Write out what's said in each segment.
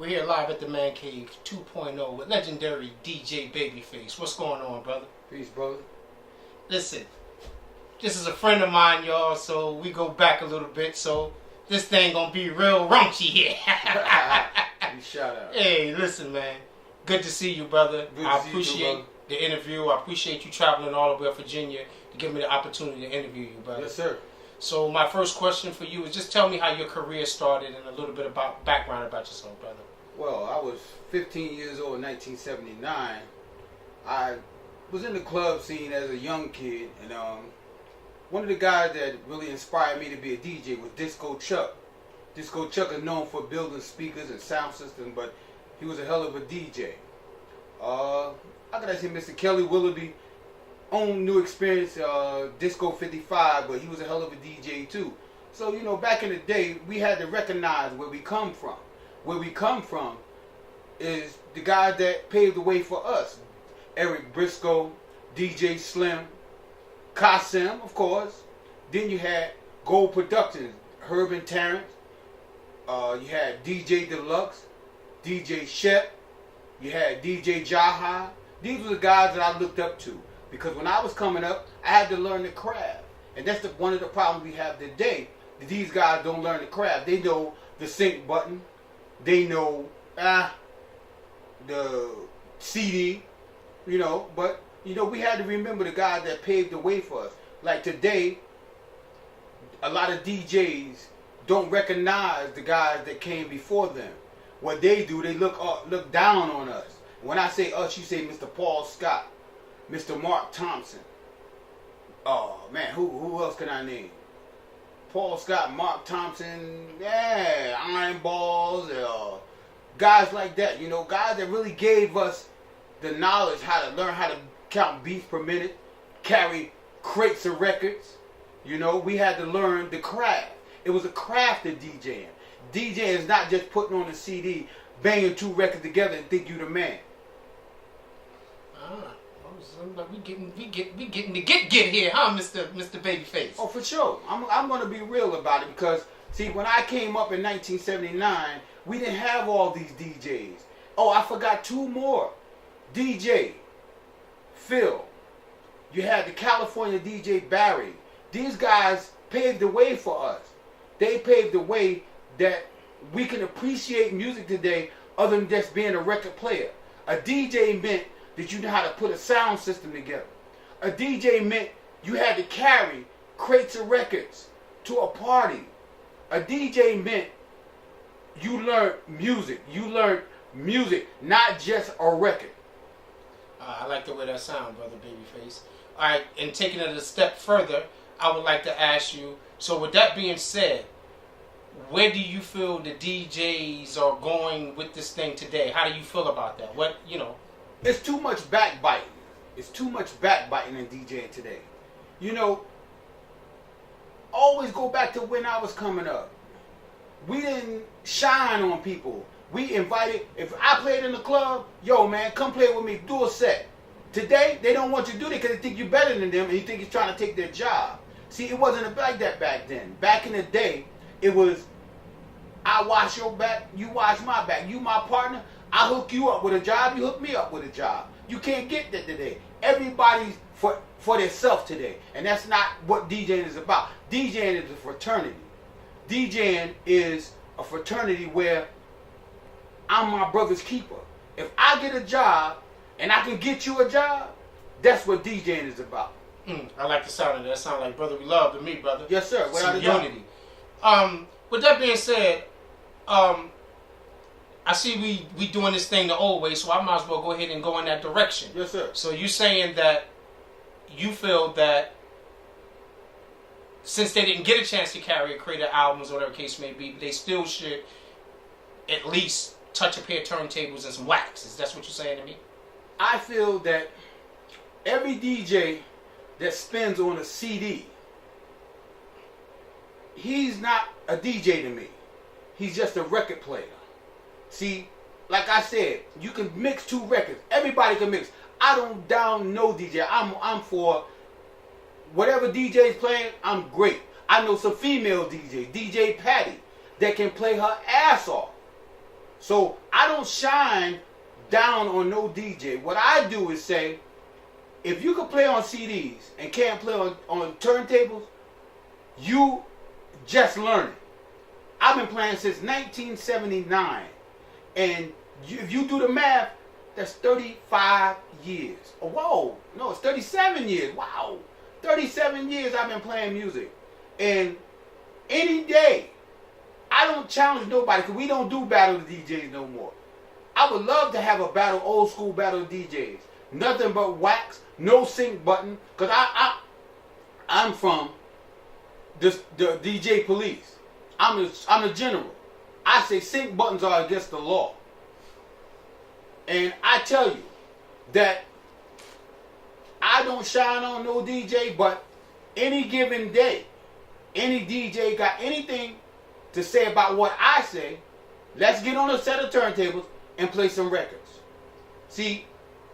We're here live at the Man Cave 2.0 with legendary DJ Babyface. What's going on, brother? Peace, brother. Listen, this is a friend of mine, y'all, so we go back a little bit, so this thing gonna be real raunchy here. Shout out. Hey, listen, man. Good to see you, brother. I appreciate the interview. I appreciate you traveling all the way to Virginia to give me the opportunity to interview you, brother. Yes, sir. So my first question for you is just tell me how your career started and a little bit about background about yourself, brother. Well, I was 15 years old in 1979. I was in the club scene as a young kid, and one of the guys that really inspired me to be a DJ was Disco Chuck. Disco Chuck is known for building speakers and sound systems, but he was a hell of a DJ. How could I say Mr. Kelly Willoughby? Own New Experience, Disco 55, but he was a hell of a DJ too. So, you know, back in the day, we had to recognize where we come from. Where we come from is the guys that paved the way for us. Eric Briscoe, DJ Slim, Kasim, of course. Then you had Gold Productions, Herb and Terrence. You had DJ Deluxe, DJ Shep. You had DJ Jaha. These were the guys that I looked up to. Because when I was coming up, I had to learn the craft. And that's one of the problems we have today. That these guys don't learn the craft. They know the sync button. They know the CD. You know, but you know, we had to remember the guys that paved the way for us. Like today, a lot of DJs don't recognize the guys that came before them. What they do, they look down on us. When I say us, you say Mr. Paul Scott, Mr. Mark Thompson. Oh man, who else can I name? Paul Scott, Mark Thompson, yeah, Iron Balls, guys like that. You know, guys that really gave us the knowledge how to learn how to count beats per minute, carry crates of records. You know, we had to learn the craft. It was a craft of DJing. DJing is not just putting on a CD, banging two records together and think you the man. We getting to get here, huh, Mr. Babyface? Oh, for sure. I'm gonna be real about it because see, when I came up in 1979, we didn't have all these DJs. Oh, I forgot two more. DJ Phil. You had the California DJ Barry. These guys paved the way for us. They paved the way that we can appreciate music today other than just being a record player. A DJ meant that you know how to put a sound system together. A DJ meant you had to carry crates of records to a party. A DJ meant you learned music. You learned music, not just a record. I like the way that sounds, brother Babyface. All right, and taking it a step further, I would like to ask you, so with that being said, where do you feel the DJs are going with this thing today? How do you feel about that? What, you know? It's too much backbiting. It's too much backbiting in DJing today. You know, always go back to when I was coming up. We didn't shine on people. We invited, if I played in the club, yo man, come play with me, do a set. Today, they don't want you to do that because they think you're better than them and you think you're trying to take their job. See, it wasn't like that back then. Back in the day, it was, I watch your back, you watch my back. You my partner, I hook you up with a job, you hook me up with a job. You can't get that today. Everybody's for themselves today. And that's not what DJing is about. DJing is a fraternity. DJing is a fraternity where I'm my brother's keeper. If I get a job and I can get you a job, that's what DJing is about. I like the sound of that. That sounds like brotherly love to me, brother. Yes, sir. Some unity. With that being said, I see we doing this thing the old way, so I might as well go ahead and go in that direction. Yes, sir. So you saying that you feel that since they didn't get a chance to carry a crate of albums or whatever case may be, they still should at least touch a pair of turntables and some wax. Is that what you're saying to me? I feel that every DJ that spins on a CD, he's not a DJ to me. He's just a record player. See, like I said, you can mix two records. Everybody can mix. I don't down no DJ. I'm for whatever DJ's playing, I'm great. I know some female DJs, DJ Patty, that can play her ass off. So I don't shine down on no DJ. What I do is say, if you can play on CDs and can't play on turntables, you just learning. I've been playing since 1979. And if you do the math, that's 35 years. Oh, whoa. No, it's 37 years. Wow. 37 years I've been playing music. And any day, I don't challenge nobody because we don't do battle of DJs no more. I would love to have a battle, old school battle of DJs. Nothing but wax, no sync button. Because I'm from the DJ police. I'm the general. I say sync buttons are against the law. And I tell you that I don't shine on no DJ, but any given day, any DJ got anything to say about what I say, let's get on a set of turntables and play some records. See,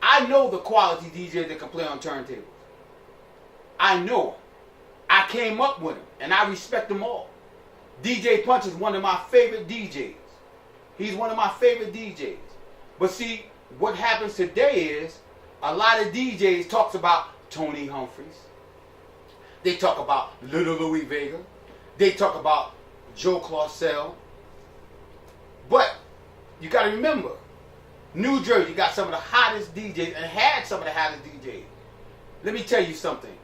I know the quality DJs that can play on turntables. I know them. I came up with them, and I respect them all. DJ Punch is one of my favorite DJs. He's one of my favorite DJs. But see, what happens today is a lot of DJs talks about Tony Humphries. They talk about Little Louie Vega. They talk about Joe Claussell. But you got to remember, New Jersey got some of the hottest DJs and had some of the hottest DJs. Let me tell you something.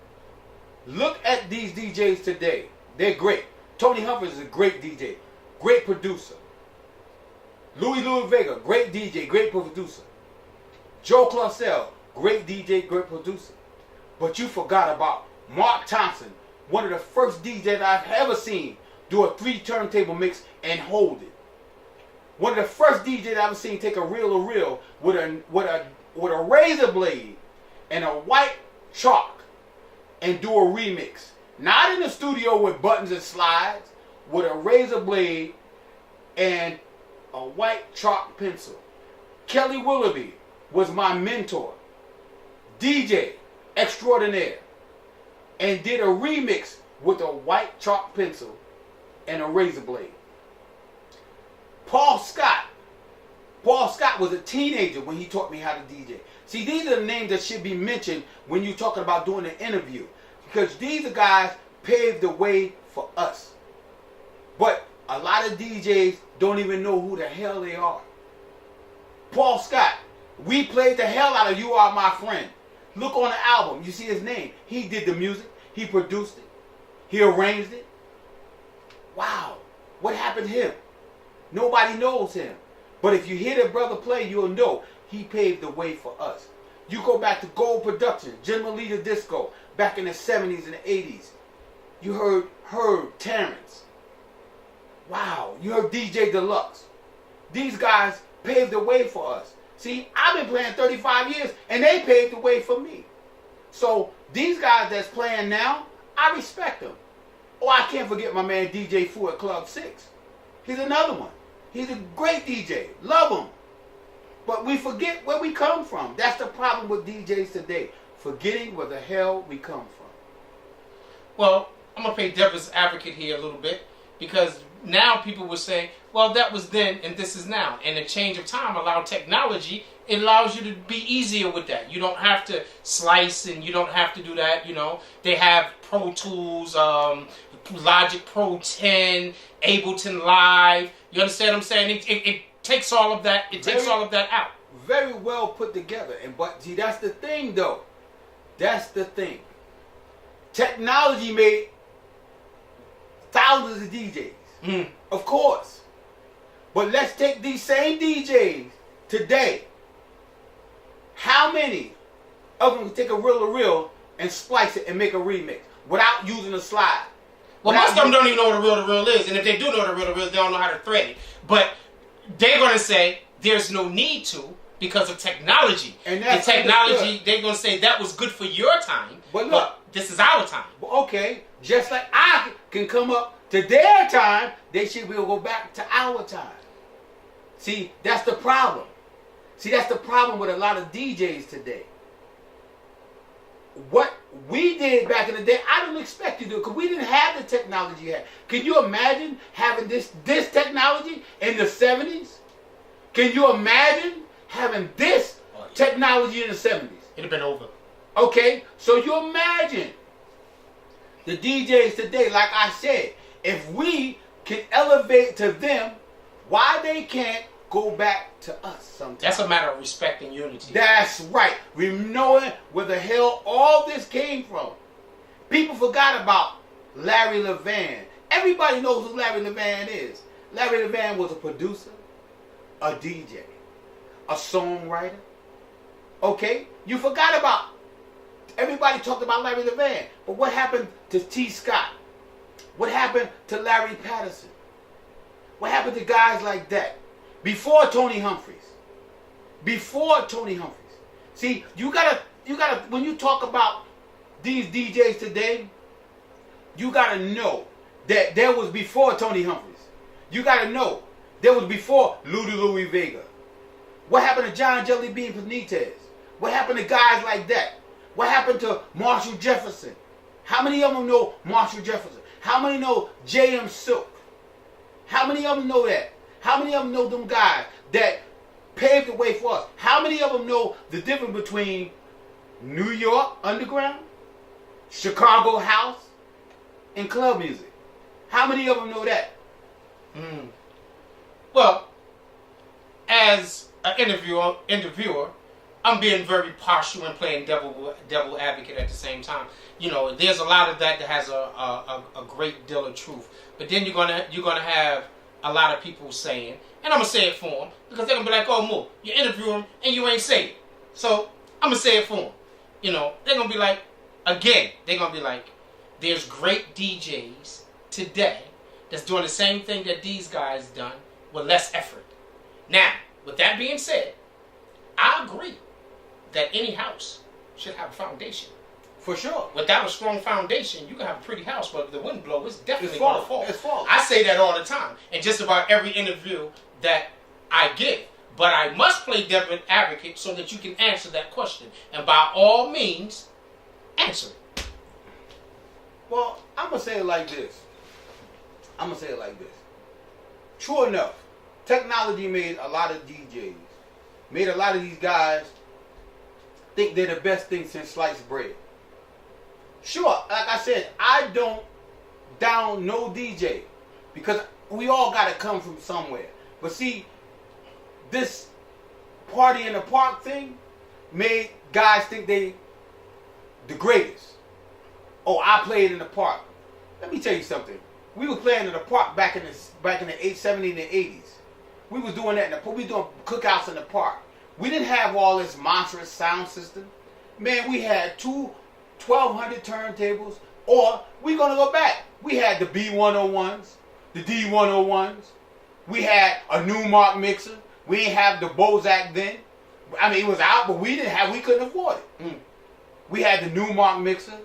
Look at these DJs today. They're great. Tony Humphries is a great DJ, great producer. Louie Vega, great DJ, great producer. Joe Claussell, great DJ, great producer. But you forgot about Mark Thompson, one of the first DJs I've ever seen do a 3 turntable mix and hold it. One of the first DJs I've ever seen take a reel-to-reel with a razor blade and a white chalk and do a remix. Not in the studio with buttons and slides, with a razor blade and a white chalk pencil. Kelly Willoughby was my mentor, DJ extraordinaire, and did a remix with a white chalk pencil and a razor blade. Paul Scott was a teenager when he taught me how to DJ. See, these are the names that should be mentioned when you're talking about doing an interview, because these are guys paved the way for us. But a lot of DJs don't even know who the hell they are. Paul Scott, we played the hell out of You Are My Friend. Look on the album, you see his name. He did the music, he produced it, he arranged it. Wow, what happened to him? Nobody knows him. But if you hear the brother play, you'll know he paved the way for us. You go back to Gold Productions, Jim Melita Disco, back in the 70s and the 80s. You heard Herb, Terrence. Wow, you heard DJ Deluxe. These guys paved the way for us. See, I've been playing 35 years, and they paved the way for me. So these guys that's playing now, I respect them. Oh, I can't forget my man DJ Fu at Club 6. He's another one. He's a great DJ. Love him. But we forget where we come from. That's the problem with DJs today. Forgetting where the hell we come from. Well, I'm going to play devil's advocate here a little bit, because now people will say, well, that was then and this is now. And the change of time allowed technology. It allows you to be easier with that. You don't have to slice and you don't have to do that. You know, they have Pro Tools, Logic Pro 10, Ableton Live. You understand what I'm saying? It takes all of that. It takes all of that out. Very well put together. But see, that's the thing, though. That's the thing. Technology made thousands of DJs. Of course. But let's take these same DJs today. How many of them can take a reel-to-reel and splice it and make a remix without using a slide? Well, most of them don't even know what a reel-to-reel is. And if they do know what a reel-to-reel is, they don't know how to thread it. But they're going to say there's no need to because of technology. And that's the technology, they're going to say that was good for your time. But look, this is our time. Okay, just like I can come up to their time, they should be able to go back to our time. See, that's the problem. See, that's the problem with a lot of DJs today. What we did back in the day, I don't expect you to do it because we didn't have the technology yet. Can you imagine having this technology in the 70s? Can you imagine having this technology in the 70s? It'd have been over. Okay, so you imagine the DJs today, like I said, if we can elevate to them, why they can't go back to us sometimes? That's a matter of respect and unity. That's right. We knowing where the hell all this came from. People forgot about Larry Levan. Everybody knows who Larry Levan is. Larry Levan was a producer, a DJ, a songwriter. Okay? You forgot about. Everybody talked about Larry Levan. But what happened to T. Scott? What happened to Larry Patterson? What happened to guys like that? Before Tony Humphries. Before Tony Humphries. See, you gotta, when you talk about these DJs today, you gotta know that there was before Tony Humphries. You gotta know there was before Louis Vega. What happened to John Jelly Bean Benitez? What happened to guys like that? What happened to Marshall Jefferson? How many of them know Marshall Jefferson? How many know J.M. Silk? How many of them know that? How many of them know them guys that paved the way for us? How many of them know the difference between New York underground, Chicago house, and club music? How many of them know that? Well, as an interviewer, I'm being very partial and playing devil advocate at the same time. You know, there's a lot of that has a great deal of truth. But then you're gonna have a lot of people saying, and I'm gonna say it for them, because they're gonna be like, "Oh, Mo, you interview them and you ain't say it." So I'm gonna say it for them. You know, they're gonna be like, there's great DJs today that's doing the same thing that these guys done with less effort. Now, with that being said, I agree that any house should have a foundation. For sure. Without a strong foundation, you can have a pretty house, but if the wind blows, it's definitely going to fall. It's fall. I say that all the time in just about every interview that I give. But I must play devil advocate so that you can answer that question. And by all means, answer it. Well, I'm going to say it like this. True enough, technology made a lot of DJs, made a lot of these guys think they're the best thing since sliced bread. Sure, like I said, I don't down no DJ because we all got to come from somewhere. But see, this party in the park thing made guys think they the greatest. Oh, I played in the park. Let me tell you something. We were playing in the park back in the 70s and the 80s. We was doing that in the park. We doing cookouts in the park. We didn't have all this monstrous sound system. Man, we had 1,200 turntables, or we're going to go back. We had the B101s, the D101s. We had a Numark mixer. We didn't have the Bozak then. I mean, it was out, but we couldn't afford it. We had the Numark mixer,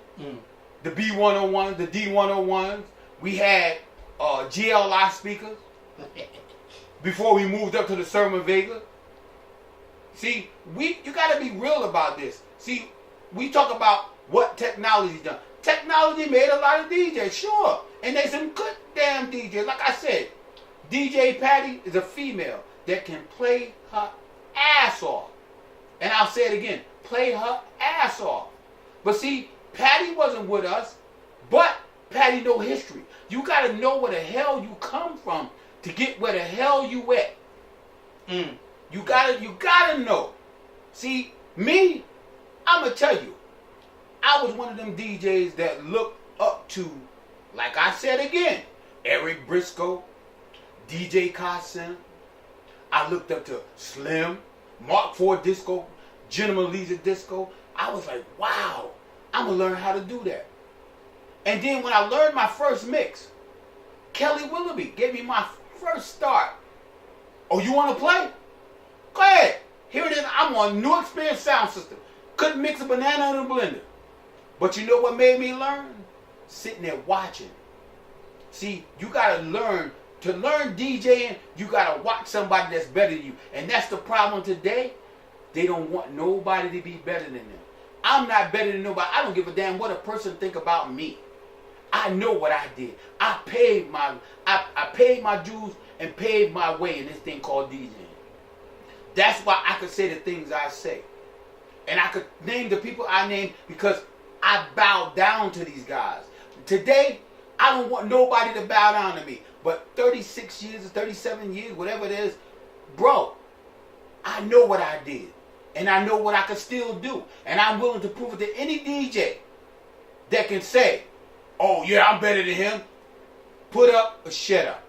the B101s, the D101s. We had GLI speakers before we moved up to the Serma Vega. See, you got to be real about this. See, we talk about what technology done. Technology made a lot of DJs, sure. And there's some good damn DJs. Like I said, DJ Patty is a female that can play her ass off. And I'll say it again, play her ass off. But see, Patty wasn't with us, but Patty know history. You got to know where the hell you come from to get where the hell you at. You gotta know. See, me, I'm gonna tell you, I was one of them DJs that looked up to, like I said again, Eric Briscoe, DJ Carson. I looked up to Slim, Mark IV Disco, Gentleman Leisure Disco. I was like, wow, I'm gonna learn how to do that. And then when I learned my first mix, Kelly Willoughby gave me my first start. Oh, you want to play? Go ahead. Here it is. I'm on New Experience sound system. Couldn't mix a banana in a blender. But you know what made me learn? Sitting there watching. See, you got to learn. To learn DJing, you got to watch somebody that's better than you. And that's the problem today. They don't want nobody to be better than them. I'm not better than nobody. I don't give a damn what a person think about me. I know what I did. I paid my dues and paved my way in this thing called DJing. That's why I could say the things I say. And I could name the people I name because I bow down to these guys. Today, I don't want nobody to bow down to me. But 36 years or 37 years, whatever it is, bro, I know what I did. And I know what I can still do. And I'm willing to prove it to any DJ that can say, oh yeah, I'm better than him. Put up or shut up.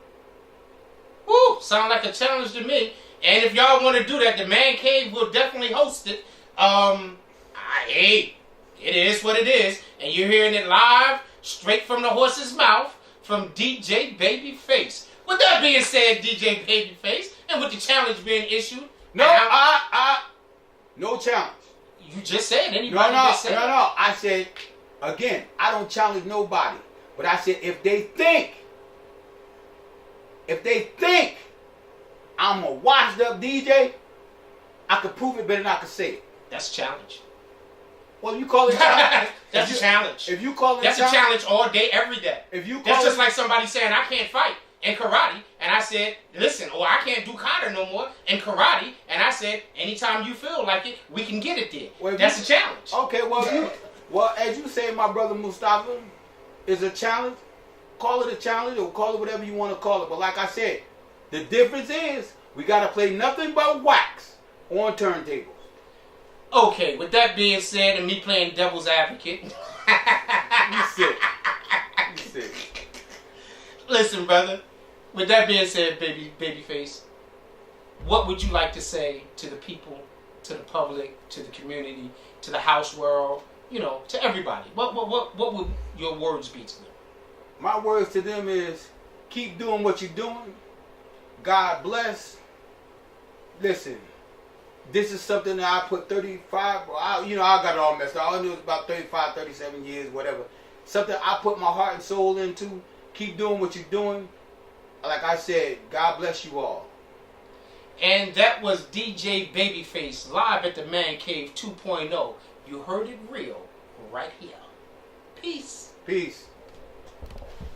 Woo, sound like a challenge to me. And if y'all want to do that, the Man Cave will definitely host it. Hey, it is what it is. And you're hearing it live, straight from the horse's mouth, from DJ Babyface. With that being said, DJ Babyface, and with the challenge being issued... No, no challenge. You just said anybody just said. No. I said, again, I don't challenge nobody. But I said, if they think I'm a washed up DJ, I could prove it better than I could say it. That's a challenge. Well, you call it a challenge. That's a challenge. If you call it that's a challenge all day, every day. If you call that's just like somebody saying, I can't fight in karate. And I said, listen, or I can't do kata no more in karate. And I said, anytime you feel like it, we can get it there. Well, that's a challenge. Okay, well, as you say, my brother Mustafa, is a challenge. Call it a challenge or call it whatever you want to call it. But like I said, the difference is we got to play nothing but wax on turntables. Okay, with that being said, and me playing devil's advocate. You sick. Listen, brother. With that being said, Babyface, what would you like to say to the people, to the public, to the community, to the house world, to everybody? What would your words be to them? My words to them is, keep doing what you're doing. God bless. Listen, this is something that I put 35, I got it all messed up. I knew it was about 35, 37 years, whatever. Something I put my heart and soul into. Keep doing what you're doing. Like I said, God bless you all. And that was DJ Babyface live at the Man Cave 2.0. You heard it real right here. Peace. Peace.